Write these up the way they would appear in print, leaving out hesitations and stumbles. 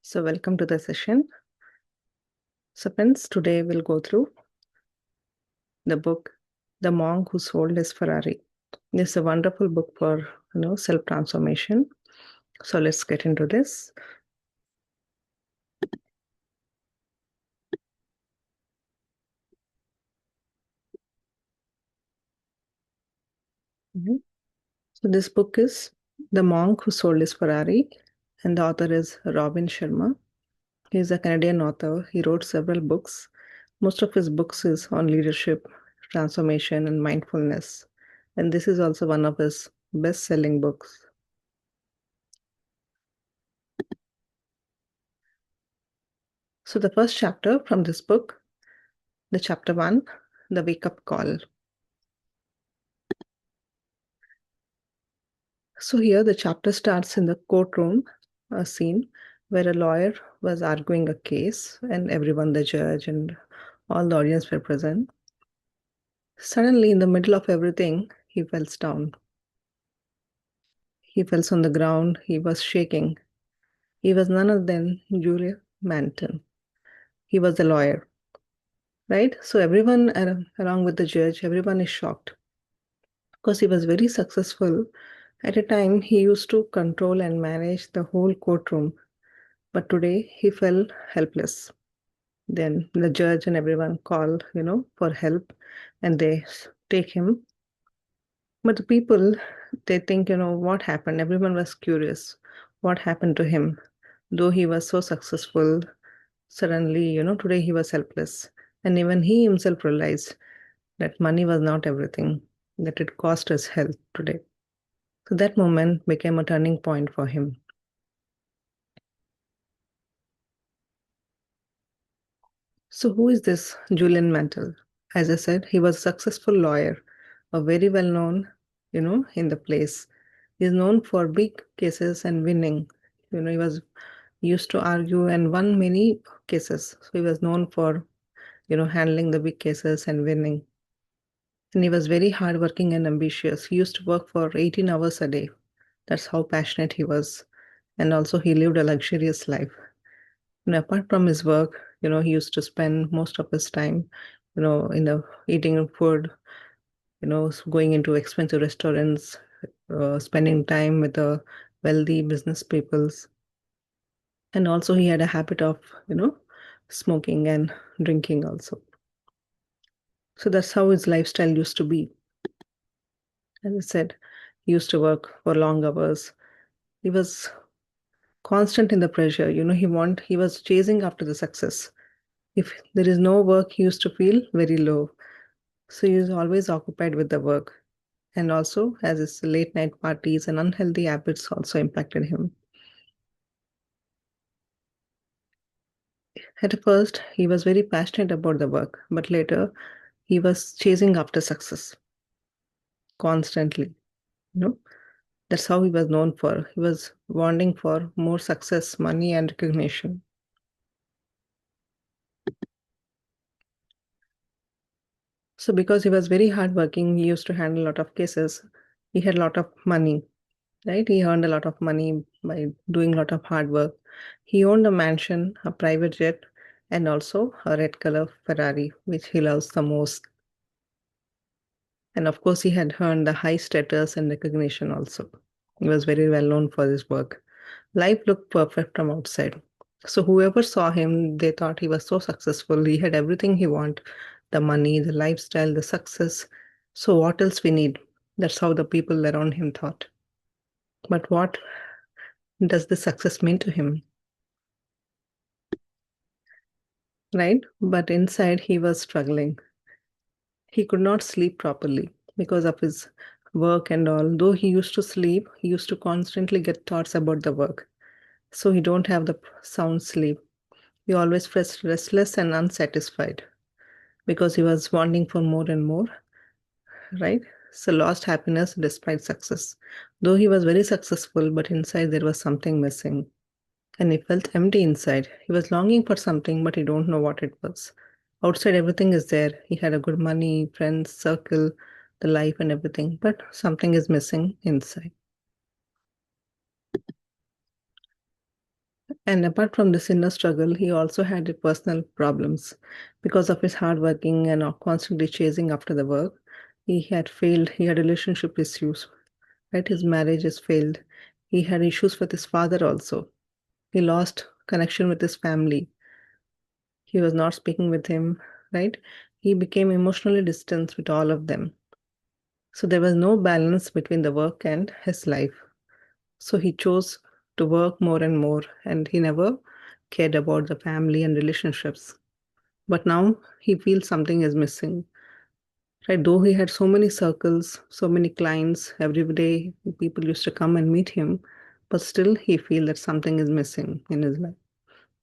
So welcome to the session. So friends, today we'll go through the book, The Monk Who Sold His Ferrari. This is a wonderful book for, self-transformation. So let's get into this. Mhm. So this book is The Monk Who Sold His Ferrari, and the author is Robin Sharma. He is a Canadian author. He wrote several books. Most of his books is on leadership, transformation, and mindfulness. And this is also one of his best-selling books. So the first chapter from this book, the chapter 1, the wake-up call. So here the chapter starts in the courtroom, a scene where a lawyer was arguing a case and everyone, the judge and all the audience were present. Suddenly, in the middle of everything, he fell down. He fell on the ground. He was shaking. He was none other than Julia Manton. He was the lawyer, right? So everyone, along with the judge, everyone is shocked because he was very successful. At a time, he used to control and manage the whole courtroom, but today he fell helpless. Then the judge and everyone call, for help, and they take him. But the people, they think, what happened? Everyone was curious. What happened to him? Though he was so successful, suddenly, today he was helpless. And even he himself realized that money was not everything, that it cost his health today. So that moment became a turning point for him. So who is this Julian Mantle? As I said, he was a successful lawyer, a very well known, in the place. He's known for big cases and winning. He was used to argue and won many cases. So he was known for, handling the big cases and winning. And he was very hardworking and ambitious. He used to work for 18 hours a day. That's how passionate he was. And also he lived a luxurious life. Apart from his work, he used to spend most of his time, in the eating food, going into expensive restaurants, spending time with the wealthy business peoples. And also he had a habit of, smoking and drinking also. So that's how his lifestyle used to be. As I said, he used to work for long hours. He was constant in the pressure. He was chasing after the success. If there is no work, he used to feel very low. So he was always occupied with the work. And also, as his late night parties and unhealthy habits also impacted him. At first, he was very passionate about the work, but later he was chasing after success constantly. You know, that's how he was known for. He was wanting for more success, money, and recognition. So because he was very hardworking, he used to handle a lot of cases. He had a lot of money, right? He earned a lot of money by doing a lot of hard work. He owned a mansion, a private jet, and also a red color Ferrari, which he loves the most. And of course, he had earned the high status and recognition also. He was very well known for his work. Life looked perfect from outside. So whoever saw him, they thought he was so successful. He had everything he wanted, the money, the lifestyle, the success. So what else we need? That's how the people around him thought. But what does the success mean to him? Right? But inside he was struggling. He could not sleep properly because of his work and all. Though he used to sleep, he used to constantly get thoughts about the work. So he don't have the sound sleep. He always felt restless and unsatisfied because he was wanting for more and more, right? So lost happiness despite success. Though he was very successful, but inside there was something missing. And he felt empty inside. He was longing for something, but he don't know what it was. Outside, everything is there. He had a good money, friends, circle, the life and everything, but something is missing inside. And apart from this inner struggle, he also had personal problems because of his hard working and constantly chasing after the work. He had failed. He had relationship issues, right? His marriage is failed. He had issues with his father also. He lost connection with his family. He was not speaking with him, right? He became emotionally distant with all of them. So there was no balance between the work and his life. So he chose to work more and more, and he never cared about the family and relationships. But now he feels something is missing. Right? Though he had so many circles, so many clients, every day people used to come and meet him, but still he feel that something is missing in his life.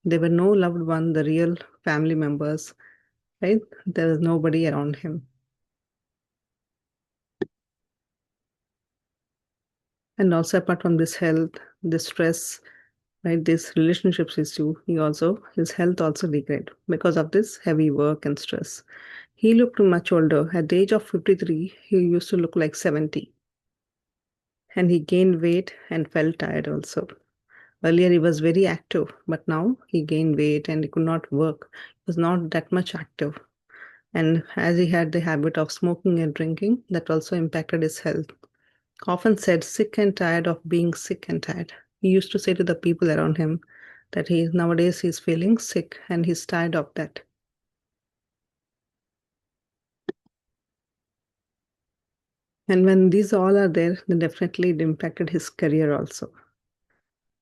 There were no loved one, the real family members, right? There was nobody around him. And also apart from this health, this stress, right, this relationships issue, his health also degraded because of this heavy work and stress. He looked much older. At the age of 53, he used to look like 70. And he gained weight and felt tired also. Earlier he was very active, but now he gained weight and he could not work. He was not that much active. And as he had the habit of smoking and drinking, that also impacted his health. Often said sick and tired of being sick and tired. He used to say to the people around him that he's feeling sick and he's tired of that. And when these all are there, then definitely it impacted his career also.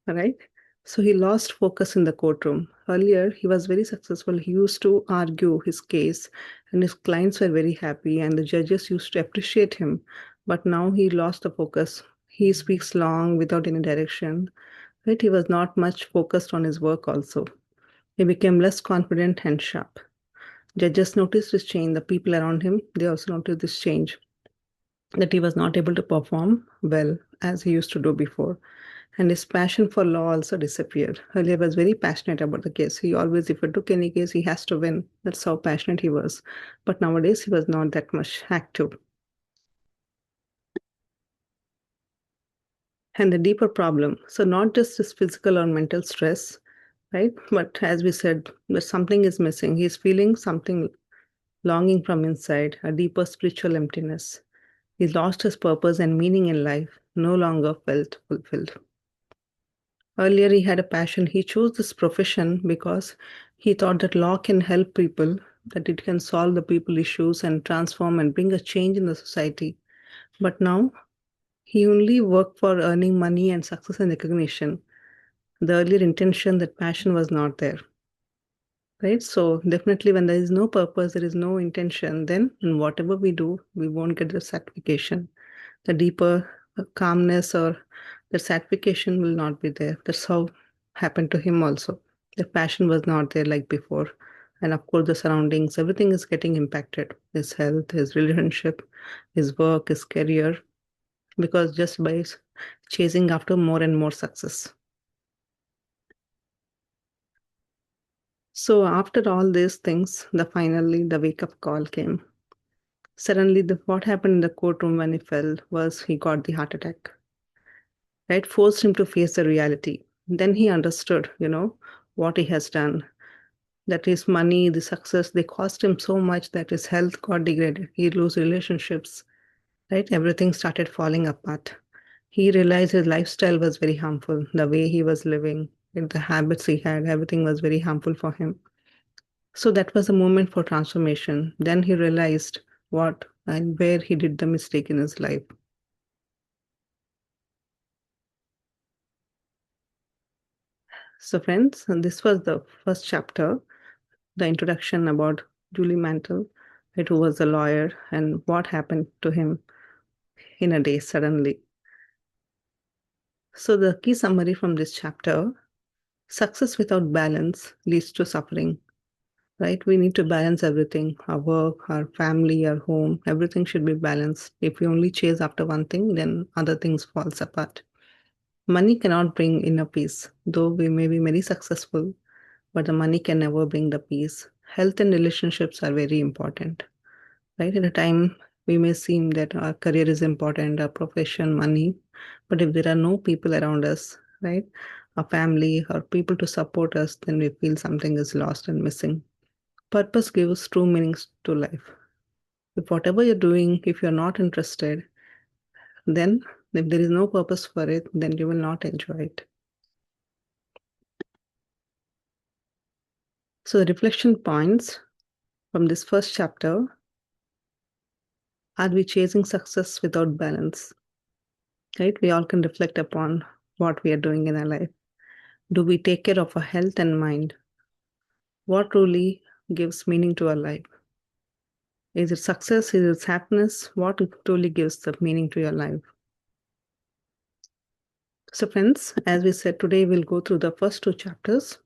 Right? So he lost focus in the courtroom. Earlier, he was very successful. He used to argue his case, and his clients were very happy, and the judges used to appreciate him. But now he lost the focus. He speaks long without any direction. Right? He was not much focused on his work also. He became less confident and sharp. Judges noticed this change. The people around him, they also noticed this change, that he was not able to perform well as he used to do before. And his passion for law also disappeared. Earlier, he was very passionate about the case. He always, if he took any case, he has to win. That's how passionate he was. But nowadays, he was not that much active. And the deeper problem, so not just his physical or mental stress, right? But as we said, that something is missing. He's feeling something longing from inside, a deeper spiritual emptiness. He lost his purpose and meaning in life, no longer felt fulfilled. Earlier, he had a passion. He chose this profession because he thought that law can help people, that it can solve the people issues and transform and bring a change in the society. But now, he only worked for earning money and success and recognition. The earlier intention, that passion was not there. Right? So, definitely, when there is no purpose, there is no intention, then in whatever we do, we won't get the satisfaction. The deeper calmness or the satisfaction will not be there. That's how happened to him also. The passion was not there like before. And of course, the surroundings, everything is getting impacted. His health, his relationship, his work, his career, because just by chasing after more and more success. So after all these things, finally the wake-up call came. Suddenly, what happened in the courtroom when he fell was he got the heart attack. Right? Forced him to face the reality. Then he understood, what he has done. That his money, the success, they cost him so much that his health got degraded. He lose relationships, right? Everything started falling apart. He realized his lifestyle was very harmful. The way he was living, and the habits he had, everything was very harmful for him. So that was a moment for transformation. Then he realized what and where he did the mistake in his life. So, friends, and this was the first chapter, the introduction about Julie Mantle, right, who was a lawyer, and what happened to him in a day suddenly. So, the key summary from this chapter: success without balance leads to suffering, right? We need to balance everything, our work, our family, our home, everything should be balanced. If we only chase after one thing, then other things falls apart. Money cannot bring inner peace, though we may be very successful, but the money can never bring the peace. Health and relationships are very important, right? At a time, we may seem that our career is important, our profession, money, but if there are no people around us, right, a family, or people to support us, then we feel something is lost and missing. Purpose gives true meanings to life. If whatever you're doing, if you're not interested, then if there is no purpose for it, then you will not enjoy it. So the reflection points from this first chapter: are we chasing success without balance? Right? We all can reflect upon what we are doing in our life. Do we take care of our health and mind? What truly gives meaning to our life? Is it success? Is it happiness? What truly gives the meaning to your life? So, friends, as we said, today we'll go through the first two chapters.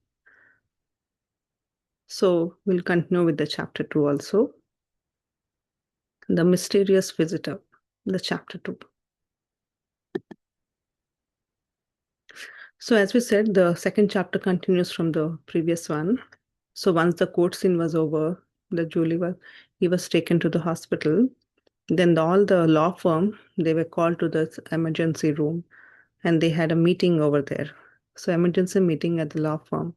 So, we'll continue with the chapter 2 also. The Mysterious Visitor, the chapter 2. So, as we said, the second chapter continues from the previous one. So, once the court scene was over, he was taken to the hospital. Then all the law firm, they were called to the emergency room and they had a meeting over there. So, emergency meeting at the law firm.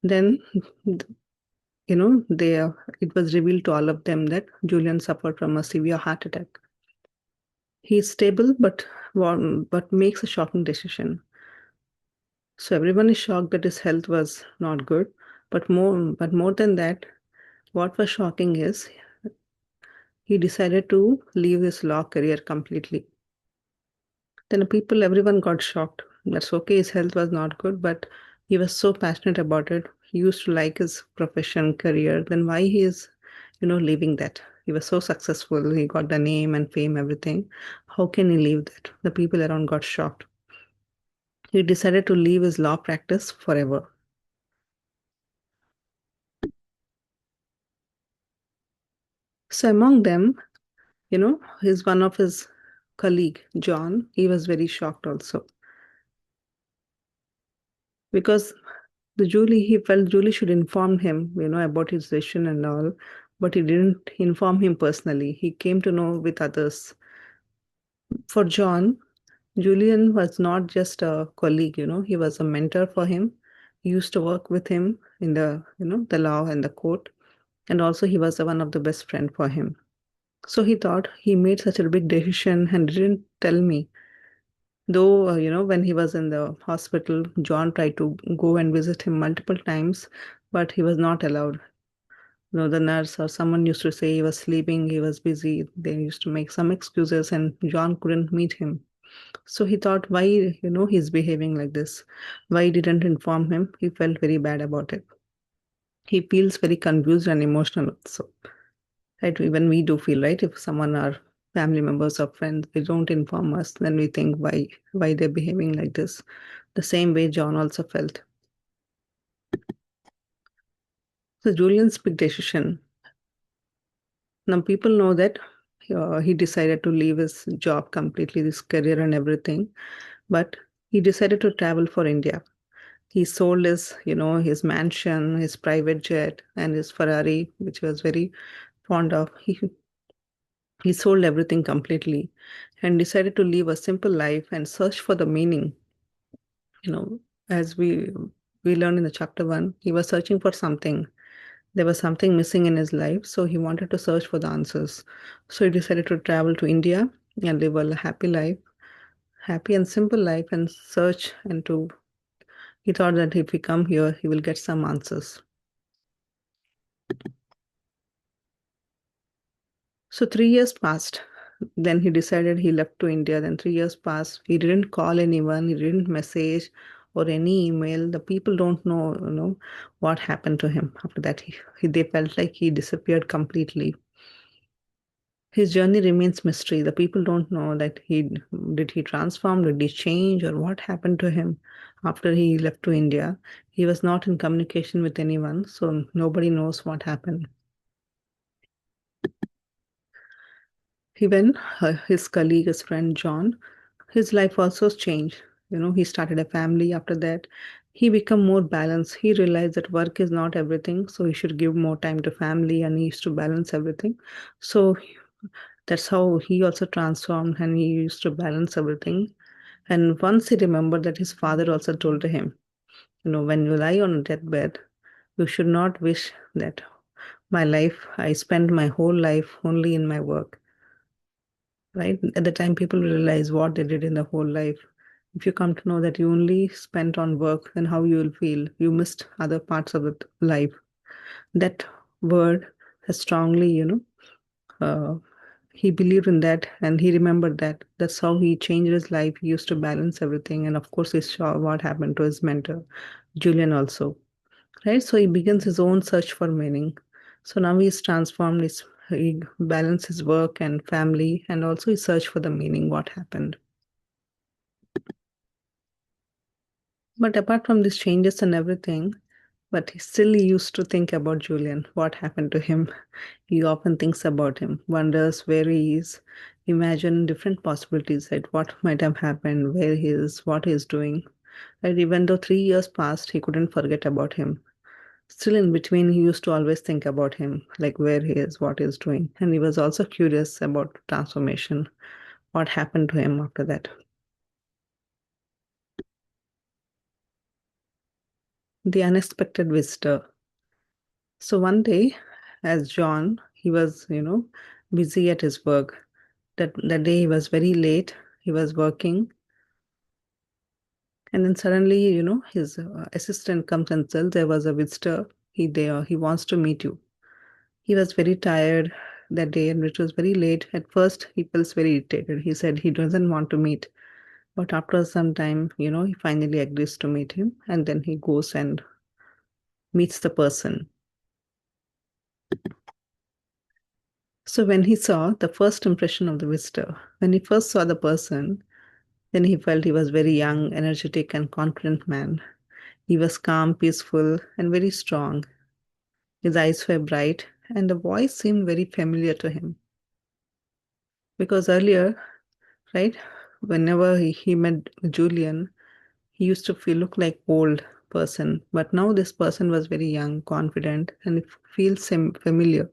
Then, it was revealed to all of them that Julian suffered from a severe heart attack. He is stable, but makes a shocking decision. So everyone is shocked that his health was not good. But more than that, what was shocking is he decided to leave his law career completely. Then everyone got shocked. That's okay, his health was not good, but he was so passionate about it. He used to like his profession, career. Then why he is, leaving that? He was so successful. He got the name and fame, everything. How can he leave that? The people around got shocked. He decided to leave his law practice forever. So among them, he's one of his colleague, John. He was very shocked also because he felt Julie should inform him, about his decision and all, but he didn't inform him personally. He came to know with others. For John, Julian was not just a colleague, he was a mentor for him. He used to work with him in the law and the court, and also he was one of the best friend for him. So he thought he made such a big decision and didn't tell me. Though, when he was in the hospital, John tried to go and visit him multiple times, but he was not allowed. The nurse or someone used to say he was sleeping, he was busy. They used to make some excuses, and John couldn't meet him. So he thought, why, he's behaving like this? Why he didn't inform him? He felt very bad about it. He feels very confused and emotional also. Right? Even we do feel, right? If someone, our family members or friends, they don't inform us, then we think why they're behaving like this. The same way John also felt. So Julian's big decision. Now people know that he decided to leave his job completely, his career and everything, but he decided to travel for India. He sold his mansion, his private jet, and his Ferrari, which he was very fond of. He sold everything completely and decided to live a simple life and search for the meaning. You know, as we learned in the chapter 1, he was searching for something. There was something missing in his life, so he wanted to search for the answers. So he decided to travel to India and live a happy and simple life and search he thought that if he come here, he will get some answers. So 3 years passed. Then he decided he left to India. Then 3 years passed. He didn't call anyone. He didn't message or any email. The people don't know, what happened to him after that. They felt like he disappeared completely. His journey remains mystery. The people don't know that he transform, did he change, or what happened to him after he left to India. He was not in communication with anyone, so nobody knows what happened. Even his colleague, his friend John, his life also changed. He started a family after that. He became more balanced. He realized that work is not everything, so he should give more time to family and he used to balance everything. So that's how he also transformed and he used to balance everything. And once he remembered that his father also told him, when you lie on a deathbed, you should not wish that my life, I spent my whole life only in my work, right? At the time, people realize what they did in the whole life. If you come to know that you only spent on work, then how you will feel? You missed other parts of the life. That word has strongly, uh, he believed in that and he remembered that. That's how he changed his life. He used to balance everything. And of course, he saw what happened to his mentor, Julian, also. Right? So he begins his own search for meaning. So now he's transformed, he balanced his work and family, and also he searched for the meaning, what happened. But apart from these changes and everything, but he still used to think about Julian, what happened to him. He often thinks about him, wonders where he is, imagine different possibilities, right? What might have happened, where he is, what he is doing. Right? Even though 3 years passed, he couldn't forget about him. Still in between, he used to always think about him, like where he is, what he's doing. And he was also curious about transformation, what happened to him after that. The unexpected visitor. So one day, as John, he was, busy at his work. That day he was very late. He was working. And then suddenly, his assistant comes and says there was a visitor. He wants to meet you. He was very tired that day and it was very late. At first, he feels very irritated. He said he doesn't want to meet. But after some time, he finally agrees to meet him and then he goes and meets the person. So when he saw the first impression of the visitor, when he first saw the person, then he felt he was very young, energetic, and confident man. He was calm, peaceful, and very strong. His eyes were bright, and the voice seemed very familiar to him. Because earlier, right, whenever he met Julian, he used to look like old person, but now this person was very young, confident, and it feels familiar.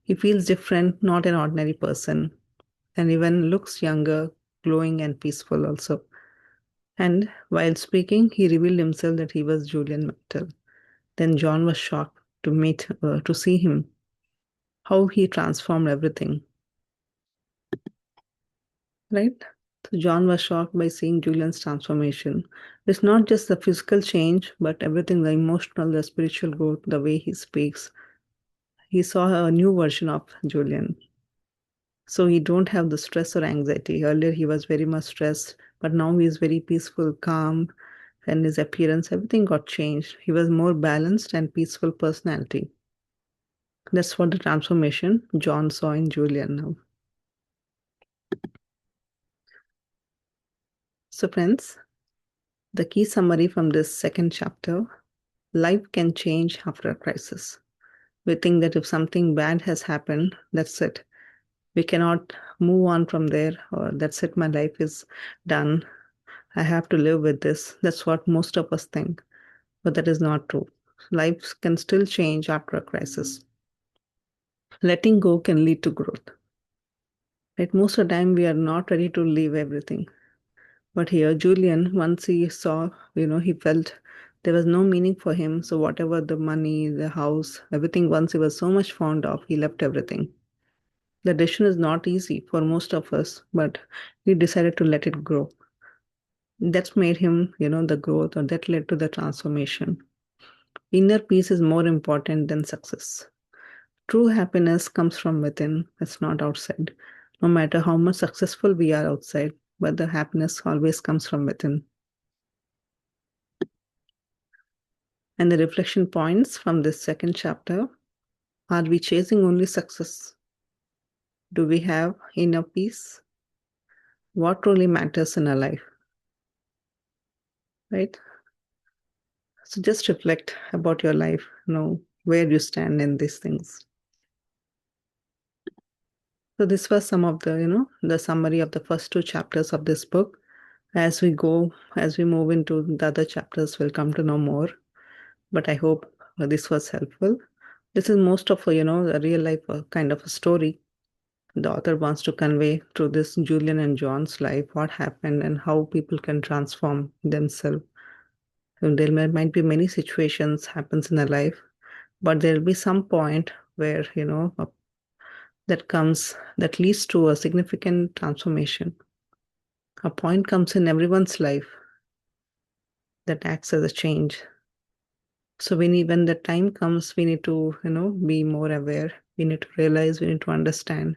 He feels different, not an ordinary person, and even looks younger, glowing, and peaceful also. And while speaking, he revealed himself that he was Julian Mantle. Then John was shocked to see him, how he transformed everything, right? So John was shocked by seeing Julian's transformation. It's not just the physical change, but everything, the emotional, the spiritual growth, the way he speaks. He saw a new version of Julian. So he don't have the stress or anxiety. Earlier he was very much stressed, but now he is very peaceful, calm, and his appearance, everything got changed. He was more balanced and peaceful personality. That's what the transformation John saw in Julian now. So friends, the key summary from this second chapter, life can change after a crisis. We think that if something bad has happened, that's it. We cannot move on from there, or that's it, my life is done. I have to live with this. That's what most of us think. But that is not true. Life can still change after a crisis. Letting go can lead to growth. Right? Most of the time, we are not ready to leave everything. But here, Julian, once he saw, he felt there was no meaning for him. So, whatever the money, the house, everything, once he was so much fond of, he left everything. The decision is not easy for most of us, but he decided to let it grow. That's made him, the growth, or that led to the transformation. Inner peace is more important than success. True happiness comes from within, it's not outside. No matter how much successful we are outside, but the happiness always comes from within. And the reflection points from this second chapter, are we chasing only success? Do we have inner peace? What truly matters in our life? Right? So just reflect about your life, where you stand in these things. So this was some of the summary of the first two chapters of this book. As we move into the other chapters, we'll come to know more. But I hope this was helpful. This is most of a real life kind of a story. The author wants to convey through this Julian and John's life what happened and how people can transform themselves. And there might be many situations happens in their life, but there will be some point where that leads to a significant transformation. A point comes in everyone's life that acts as a change. So when the time comes, we need to be more aware. We need to realize, we need to understand,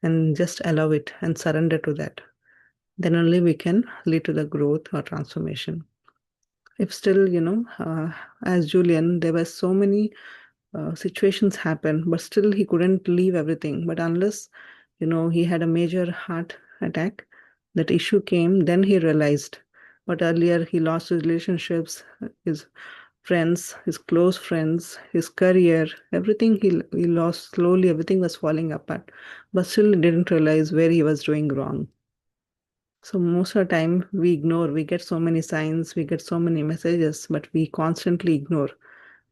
and just allow it and surrender to that. Then only we can lead to the growth or transformation. If still, as Julian, there were so many situations happen, but still he couldn't leave everything. But unless, he had a major heart attack, that issue came, then he realized. But earlier he lost his relationships, his friends, his close friends, his career, everything he lost slowly, everything was falling apart. But still he didn't realize where he was doing wrong. So most of the time we ignore, we get so many signs, we get so many messages, but we constantly ignore.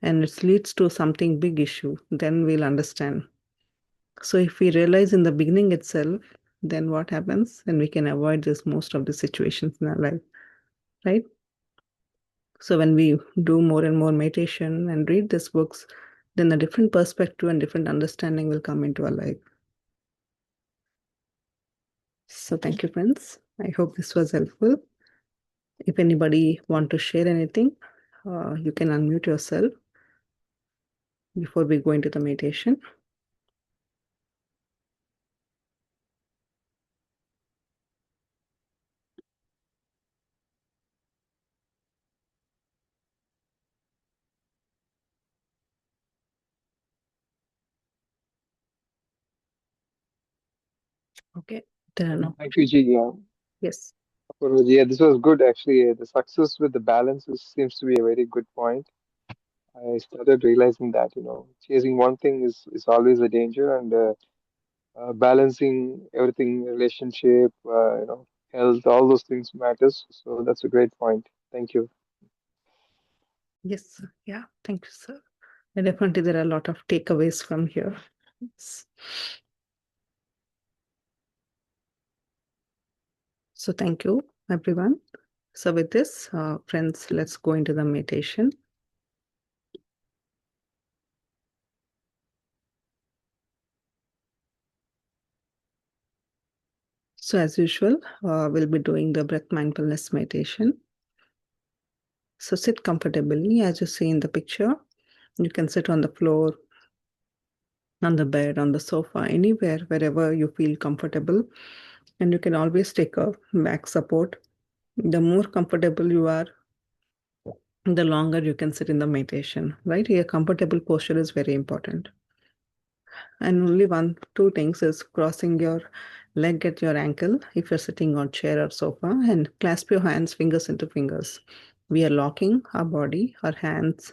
And it leads to something big issue, then we'll understand. So if we realize in the beginning itself, then what happens? Then we can avoid this most of the situations in our life, right? So when we do more and more meditation and read these books, then a different perspective and different understanding will come into our life. So thank you, friends. I hope this was helpful. If anybody want to share anything, you can unmute yourself before we go into the meditation. Okay, there are no. Thank you, Ji. Yeah. Yes. Yeah, this was good actually. The success with the balance seems to be a very good point. I started realizing that, chasing one thing is always a danger, and balancing everything, relationship, health, all those things matters. So that's a great point. Thank you. Yes. Yeah. Thank you, sir. And definitely, there are a lot of takeaways from here. Yes. So thank you, everyone. So with this, friends, let's go into the meditation. So as usual, we'll be doing the breath mindfulness meditation. So sit comfortably as you see in the picture. You can sit on the floor, on the bed, on the sofa, anywhere, wherever you feel comfortable. And you can always take a back support. The more comfortable you are, the longer you can sit in the meditation, right? Here, comfortable posture is very important. And only two things is crossing your leg at your ankle if you're sitting on chair or sofa, and clasp your hands fingers into fingers. We are locking our body, our hands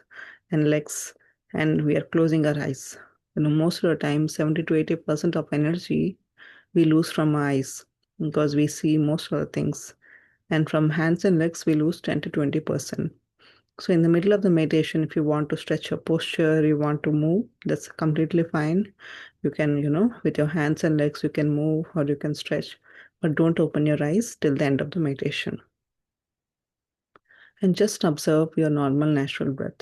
and legs, and we are closing our eyes. Most of the time, 70 to 80% of energy we lose from our eyes because we see most of the things. And from hands and legs, we lose 10 to 20%. So in the middle of the meditation, if you want to stretch your posture, you want to move, that's completely fine. You can, with your hands and legs, you can move or you can stretch, but don't open your eyes till the end of the meditation. And just observe your normal natural breath.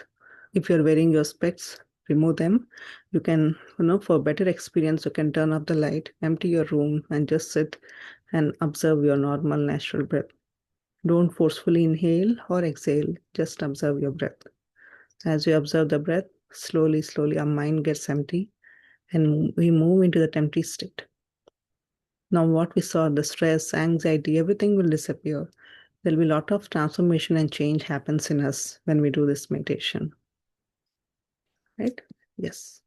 If you're wearing your specs, remove them. You can, for better experience, you can turn off the light, empty your room, and just sit and observe your normal natural breath. Don't forcefully inhale or exhale, just observe your breath. As we observe the breath, slowly, slowly our mind gets empty and we move into that empty state. Now, what we saw, the stress, anxiety, everything will disappear. There'll be a lot of transformation and change happens in us when we do this meditation. Right? Yes.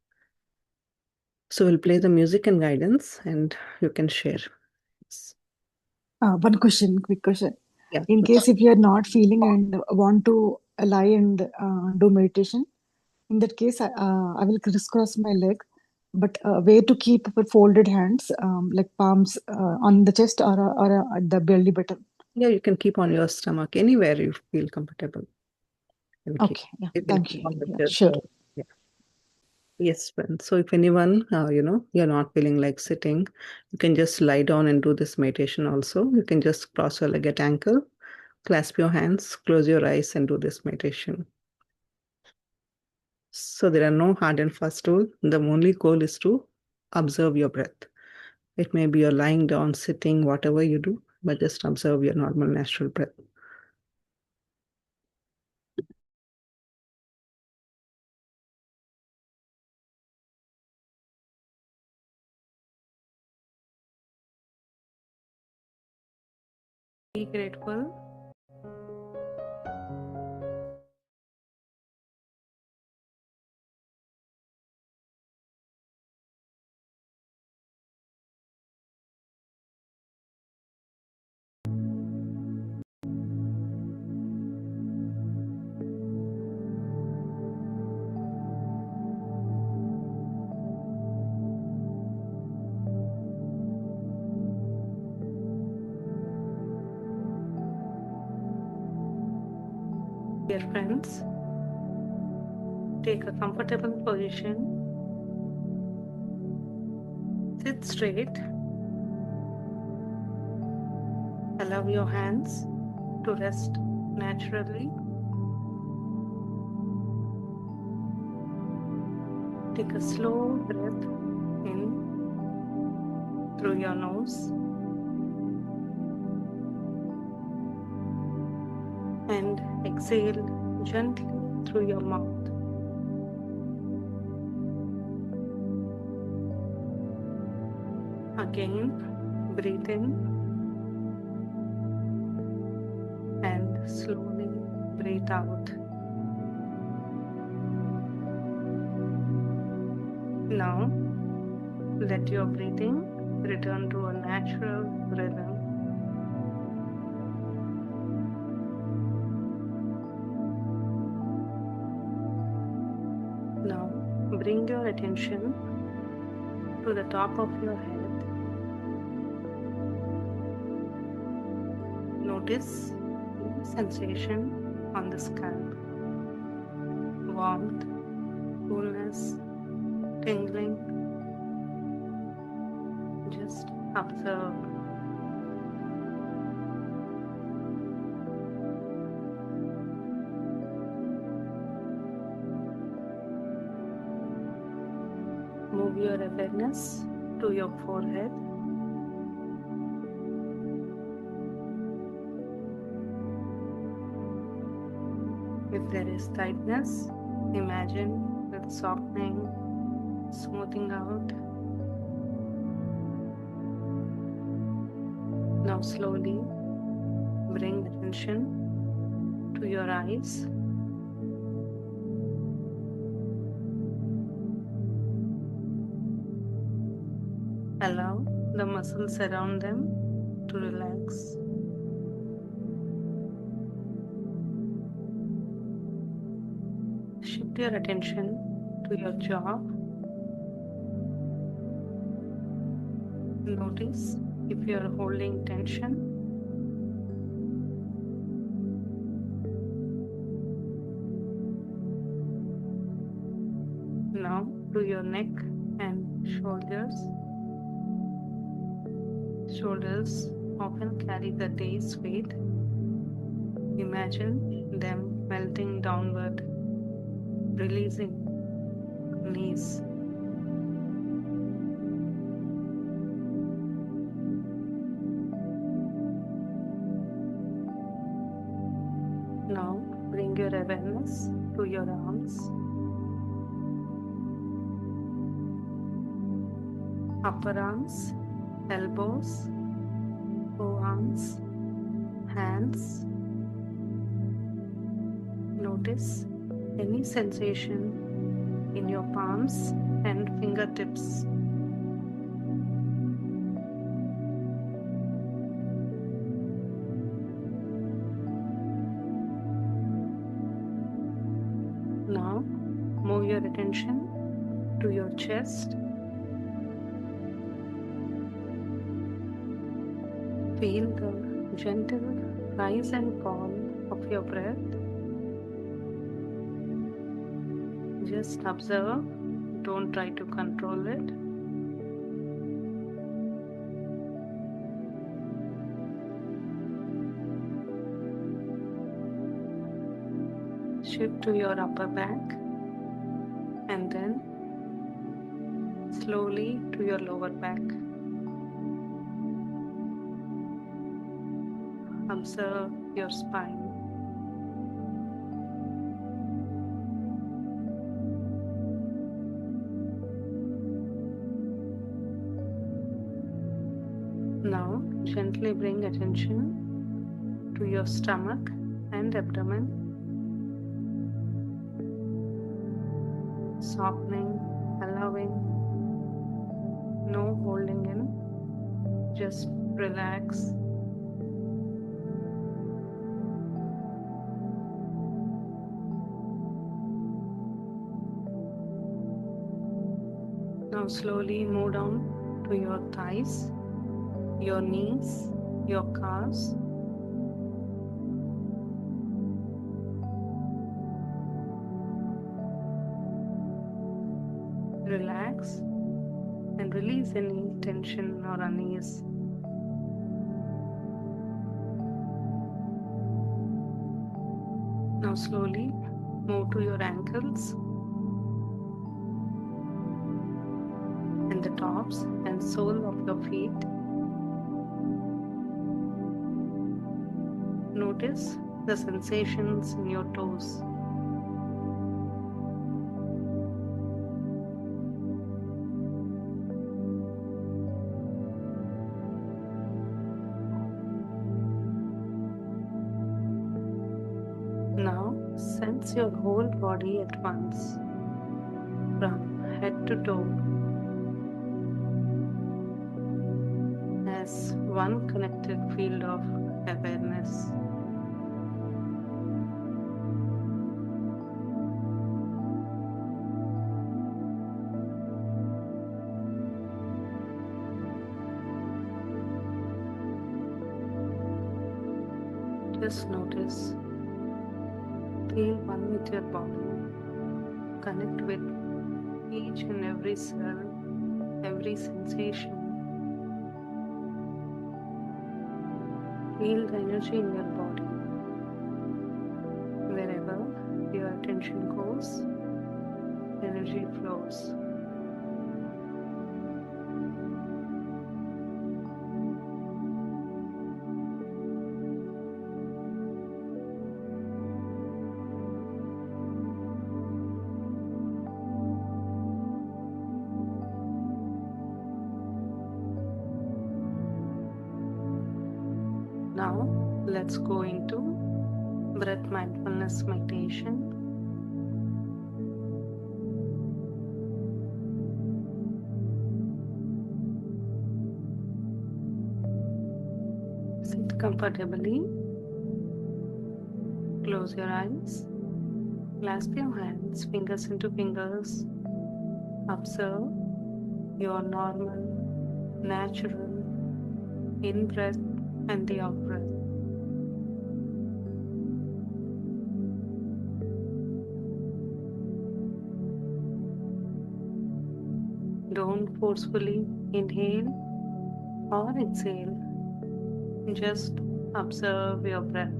So we'll play the music and guidance and you can share. Yes. One question, quick question. Yeah. In case if you are not feeling and want to lie and do meditation, in that case, I will crisscross my leg, but way to keep folded hands, like palms on the chest or at the belly button. Yeah, you can keep on your stomach anywhere you feel comfortable. And keep, Okay, yeah, you can thank keep you. on the Yeah, chest. sure. Yeah. Yes, Ben. So if anyone, you're not feeling like sitting, you can just lie down and do this meditation also. You can just cross your leg at ankle, clasp your hands, close your eyes, and do this meditation. So there are no hard and fast rule. The only goal is to observe your breath. It may be you're lying down, sitting, whatever you do, but just observe your normal, natural breath. Be grateful. Dear friends, take a comfortable position. Sit straight. Allow your hands to rest naturally. Take a slow breath in through your nose and exhale gently through your mouth. Again, breathe in and slowly breathe out. Now, let your breathing return to a natural rhythm. Now, bring your attention to the top of your head. Notice any sensation on the scalp, warmth, coolness, tingling. Just observe. Move your awareness to your forehead. If there is tightness, imagine it softening, smoothing out. Now slowly bring attention to your eyes. Allow the muscles around them to relax. Shift your attention to your jaw. Notice if you are holding tension. Now to your neck and shoulders. Shoulders often carry the day's weight. Imagine them melting downward, releasing knees. Now bring your awareness to your arms, upper arms, elbows, forearms, hands. Notice any sensation in your palms and fingertips. Now move your attention to your chest. Feel the gentle rise and fall of your breath. Just observe Don't try to control it. Shift to your upper back and then slowly to your lower back. Observe your spine. Now gently bring attention to your stomach and abdomen, softening, allowing, no holding in, just relax. Now slowly move down to your thighs, your knees, your calves. Relax and release any tension or unease. Now slowly move to your ankles and the tops and sole of your feet. Notice the sensations in your toes. Now sense your whole body at once, from head to toe, as one connected field of awareness. Just notice, feel one with your body, connect with each and every cell, every sensation. Feel the energy in your body. Wherever your attention goes, energy flows. Now, let's go into breath mindfulness meditation. Sit comfortably, close your eyes, clasp your hands, fingers into fingers. Observe your normal, natural in-breath and the out-breath. Don't forcefully inhale or exhale. Just observe your breath.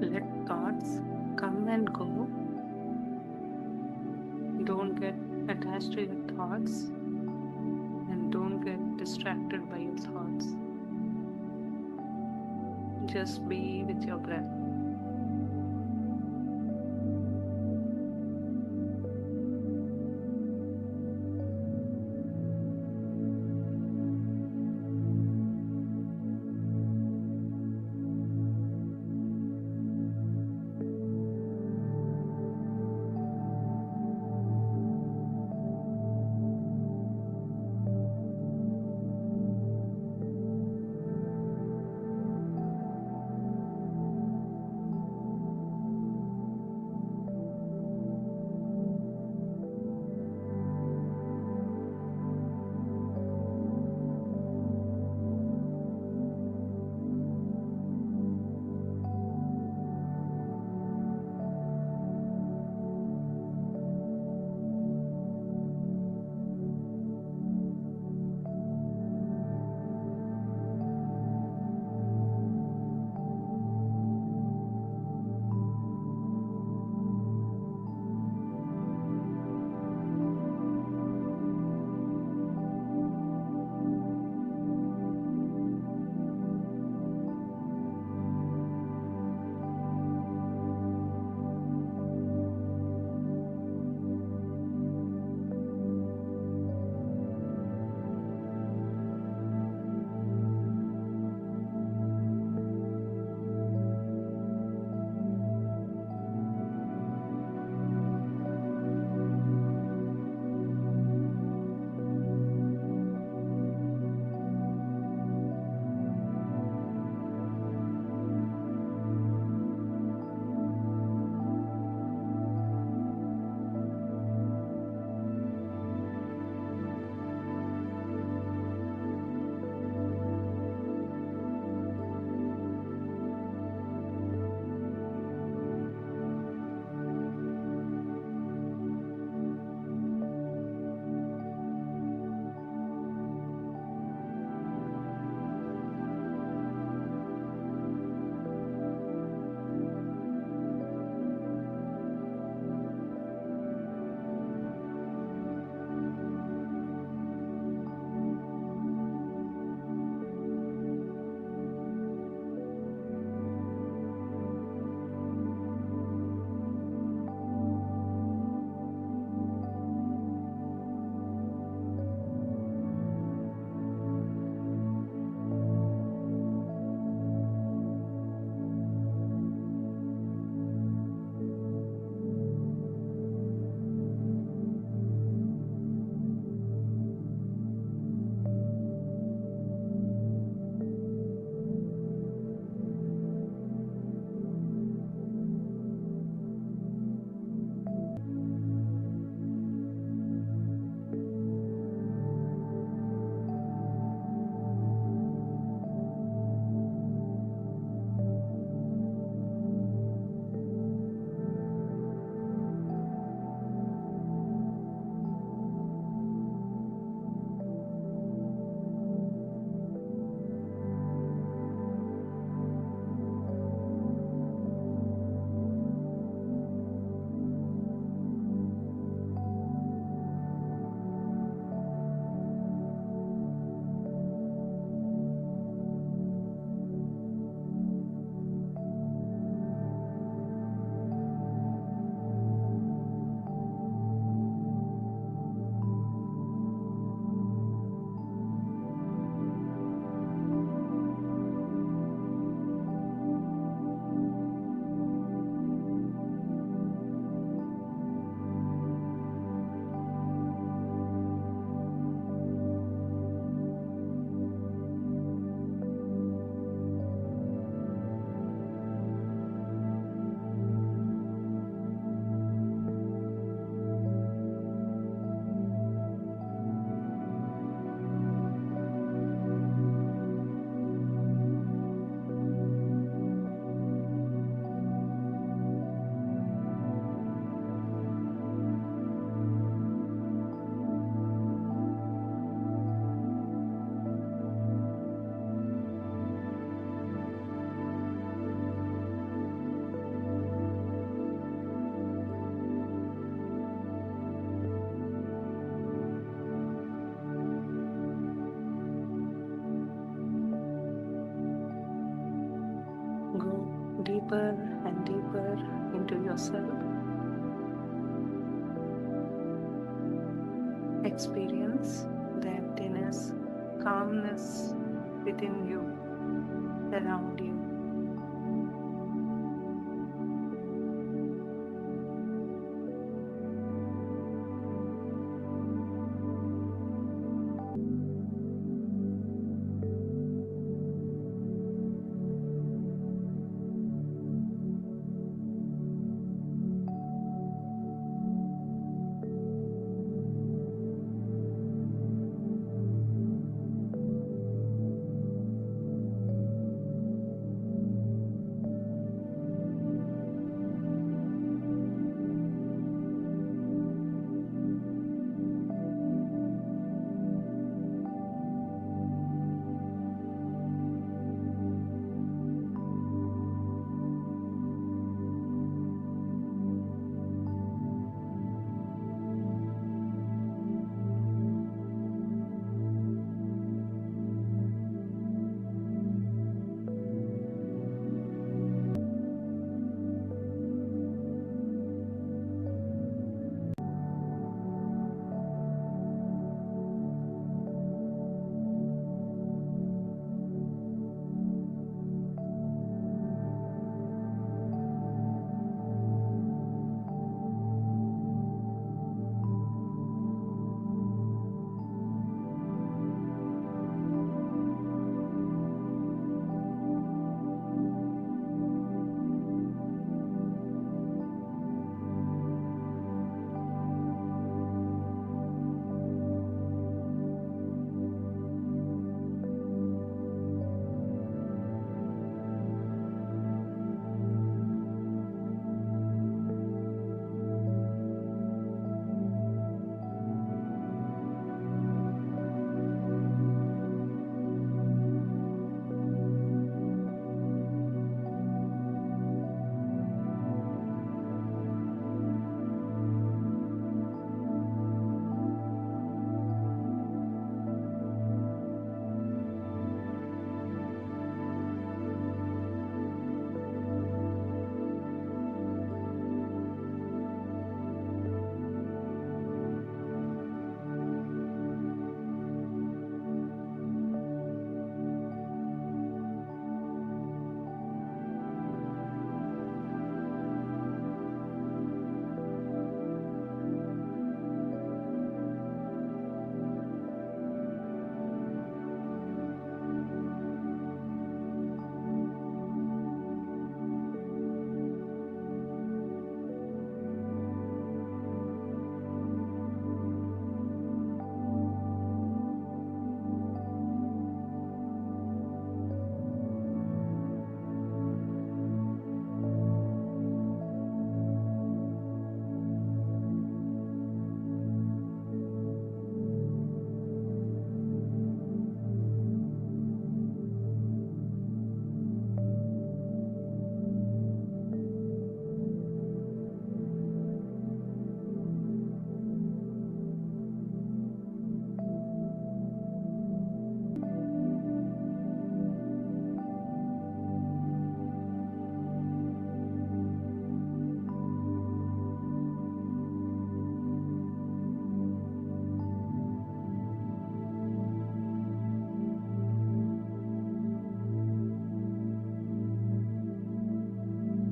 Let thoughts come and go. Don't get attached to your thoughts and don't get distracted by your thoughts. Just be with your breath. deeper and deeper into yourself. Experience the emptiness, calmness within you, around you.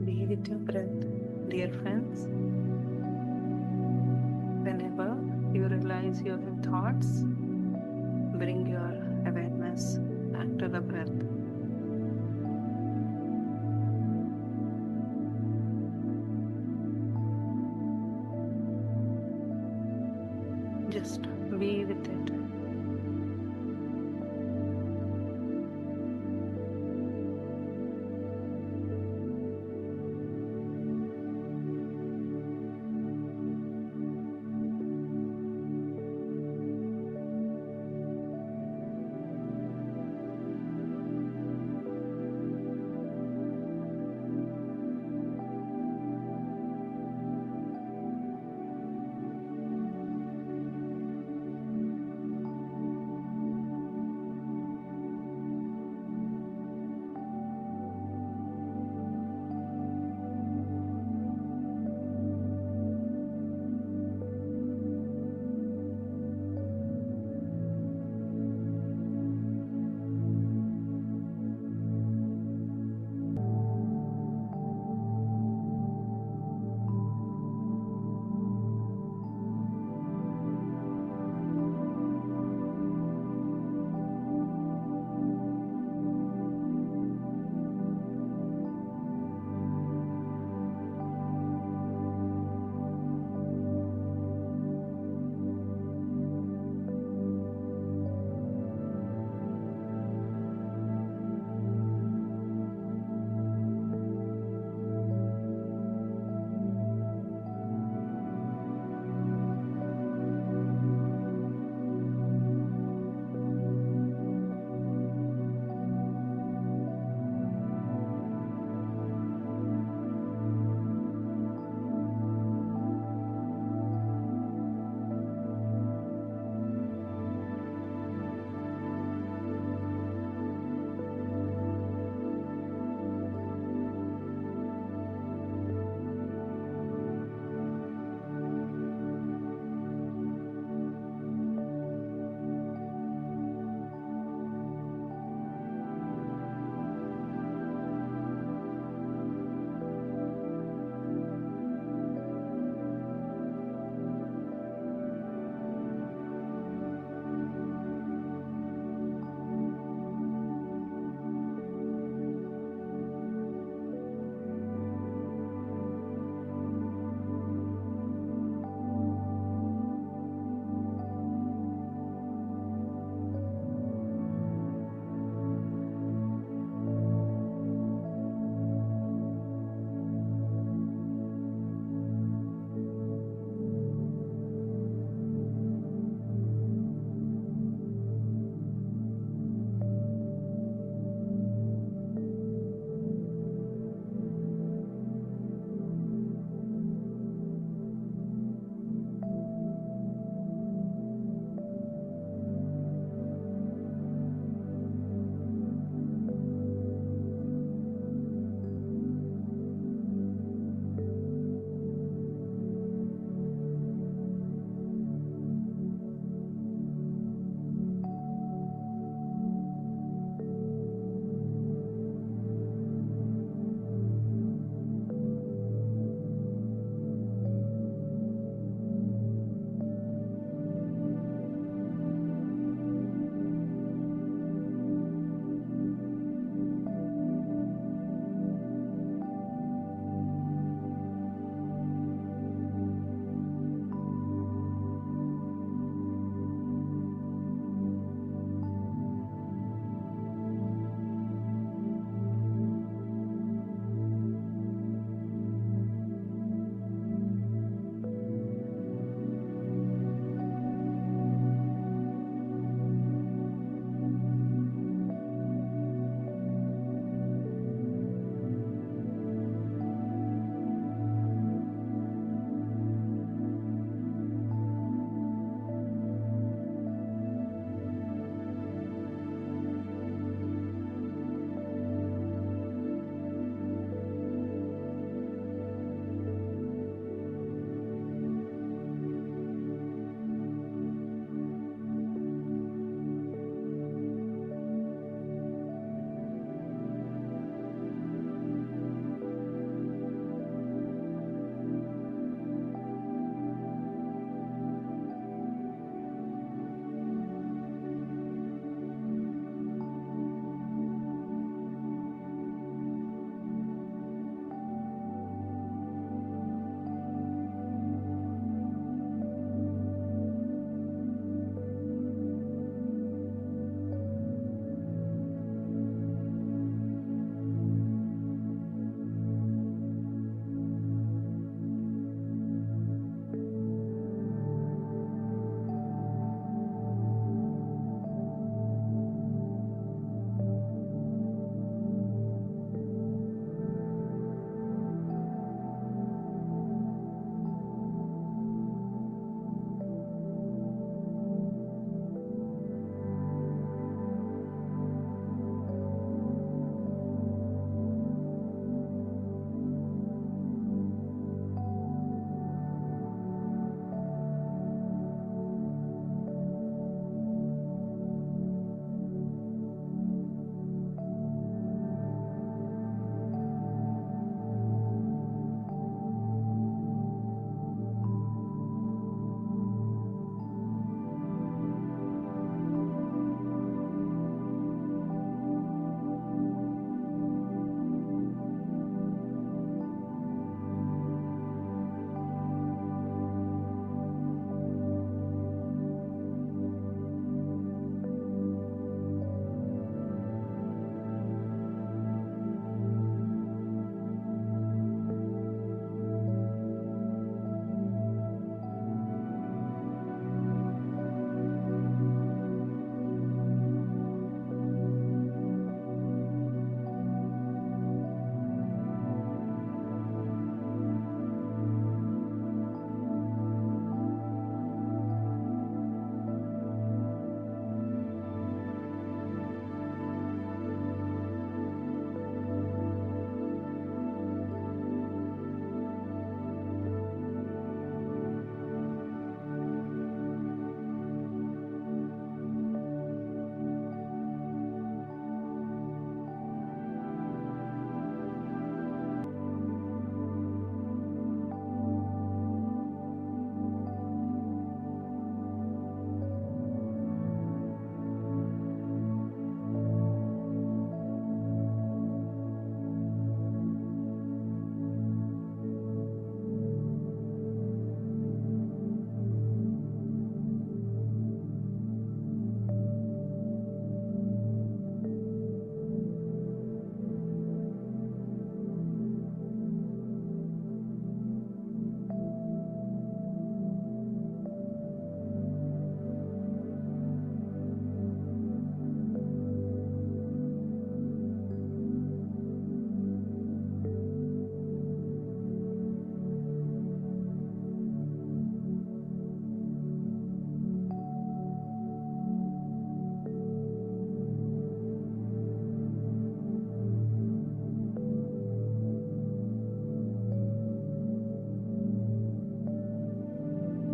Be with your breath, dear friends. Whenever you realize you're in thoughts, bring your awareness back to the breath. Just be with it.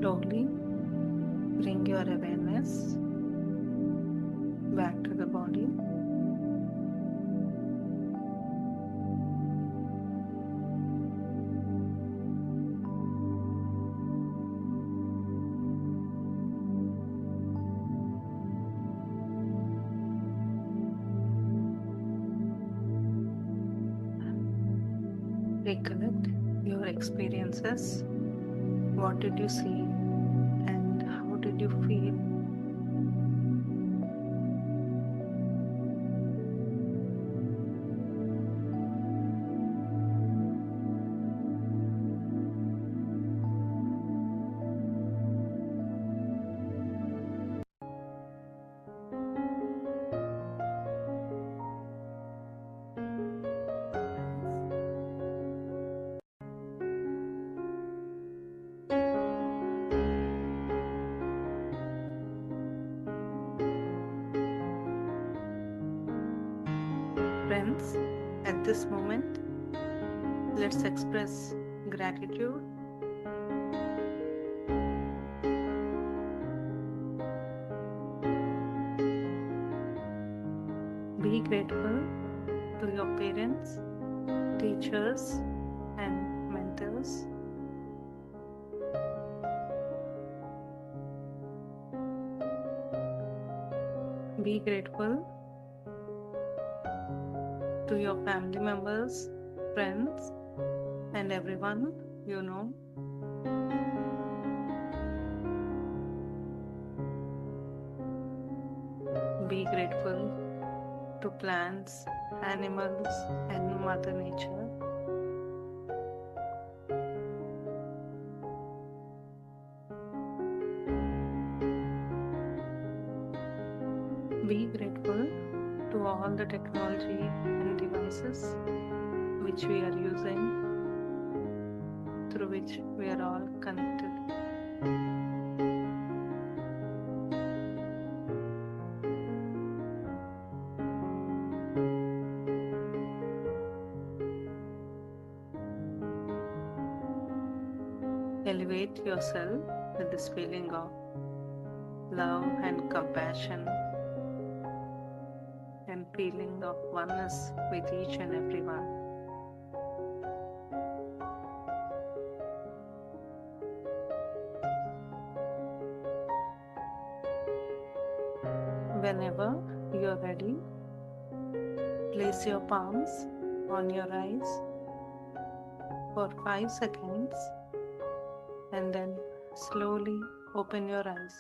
Slowly bring your awareness back to the body. Recollect your experiences. What did you see and how did you feel? Friends, at this moment, let's express gratitude. Be grateful to your parents, teachers, and mentors. Be grateful to your family members, friends, and everyone you know. Be grateful to plants, animals, and Mother Nature. Be grateful to all the technology and devices which we are using, through which we are all connected. Elevate yourself with this feeling of love and compassion and feeling of oneness with each and every one. Whenever you are ready, place your palms on your eyes for 5 seconds and then slowly open your eyes.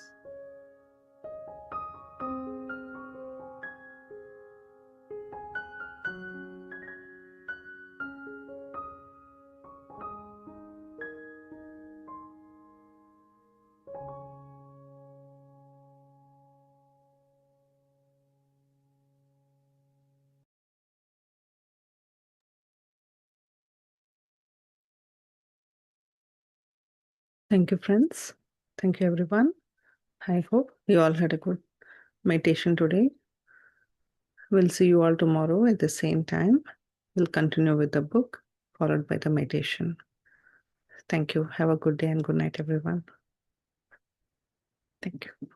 Thank you, friends. Thank you, everyone. I hope you all had a good meditation today. We'll see you all tomorrow at the same time. We'll continue with the book, followed by the meditation. Thank you. Have a good day and good night, everyone. Thank you.